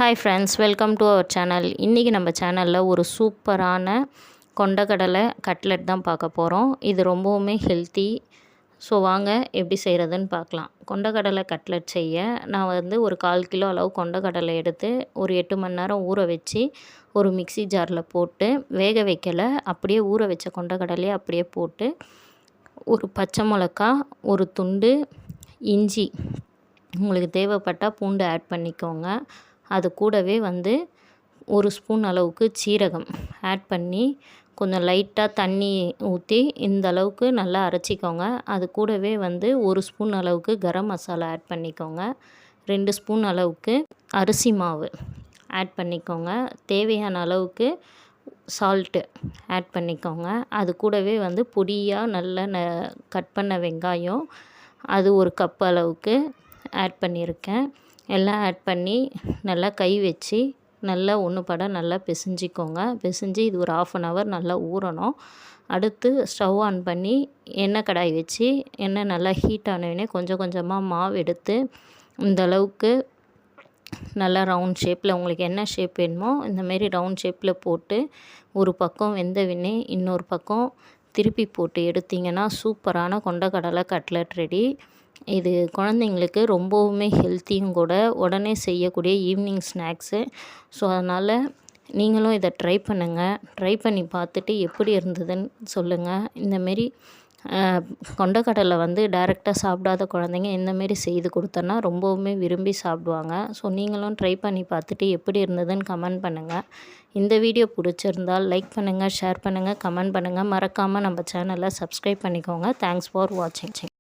Hi friends, welcome to our channel. இன்றைக்கி நம்ம சேனலில் ஒரு சூப்பரான கொண்டக்கடலை கட்லெட் தான் பார்க்க போகிறோம். இது ரொம்பவுமே ஹெல்த்தி. ஸோ வாங்க எப்படி செய்கிறதுன்னு பார்க்கலாம். கொண்டக்கடலை கட்லெட் செய்ய நான் ஒரு 1/4 கிலோ அளவு கொண்டக்கடலை எடுத்து ஒரு 8 மணி நேரம் ஊற வச்சு ஒரு மிக்ஸி ஜாரில் போட்டு, வேக வைக்கலை, அப்படியே ஊற வச்ச கொண்டக்கடலையை அப்படியே போட்டு, ஒரு பச்சை மிளகா, ஒரு துண்டு இஞ்சி, உங்களுக்கு தேவைப்பட்டால் பூண்டு ஆட் பண்ணிக்கோங்க. அது கூடவே ஒரு ஸ்பூன் அளவுக்கு சீரகம் ஆட் பண்ணி கொஞ்சம் லைட்டாக தண்ணி ஊற்றி இந்த அளவுக்கு நல்லா அரைச்சிக்கோங்க. அது கூடவே ஒரு ஸ்பூன் அளவுக்கு கரம் மசாலா ஆட் பண்ணிக்கோங்க. 2 ஸ்பூன் அளவுக்கு அரிசி மாவு ஆட் பண்ணிக்கோங்க. தேவையான அளவுக்கு சால்ட்டு ஆட் பண்ணிக்கோங்க. அது கூடவே பொடியாக நல்ல கட் பண்ண வெங்காயம், அது ஒரு கப் அளவுக்கு ஆட் பண்ணியிருக்கேன். எல்லாம் ஆட் பண்ணி நல்லா கை வச்சு நல்லா ஒன்றுபட நல்லா பிசைஞ்சிக்கோங்க. பிசைஞ்சு இது ஒரு 1/2 hour நல்லா ஊறணும். அடுத்து ஸ்டவ் ஆன் பண்ணி எண்ணெய் கடாய் வச்சு எண்ணெய் நல்லா ஹீட் ஆனவுடனே கொஞ்சம் கொஞ்சமாக மாவு எடுத்து இந்த அளவுக்கு நல்லா ரவுண்ட் ஷேப்பில், உங்களுக்கு என்ன ஷேப் வேணுமோ இந்தமாரி ரவுண்ட் ஷேப்பில் போட்டு, ஒரு பக்கம் வெந்தவுடனே இன்னொரு பக்கம் திருப்பி போட்டு எடுத்திங்கன்னா சூப்பரான கொண்டக்கடலை கட்லெட் ரெடி. இது குழந்தைங்களுக்கு ரொம்பவுமே ஹெல்த்தியும் கூட, உடனே செய்யக்கூடிய ஈவினிங் ஸ்நாக்ஸு. ஸோ அதனால் நீங்களும் இதை ட்ரை பண்ணுங்கள். ட்ரை பண்ணி பார்த்துட்டு எப்படி இருந்ததுன்னு சொல்லுங்கள். இந்தமாரி கொண்டக்கடலை டைரெக்டாக சாப்பிடாத குழந்தைங்க இந்தமாரி செய்து கொடுத்தோன்னா ரொம்பவுமே விரும்பி சாப்பிடுவாங்க. ஸோ நீங்களும் ட்ரை பண்ணி பார்த்துட்டு எப்படி இருந்ததுன்னு கமெண்ட் பண்ணுங்கள். இந்த வீடியோ பிடிச்சிருந்தால் லைக் பண்ணுங்கள், ஷேர் பண்ணுங்கள், கமெண்ட் பண்ணுங்கள். மறக்காமல் நம்ம சேனலை சப்ஸ்கிரைப் பண்ணிக்கோங்க. தேங்க்ஸ் ஃபார் வாட்சிங்.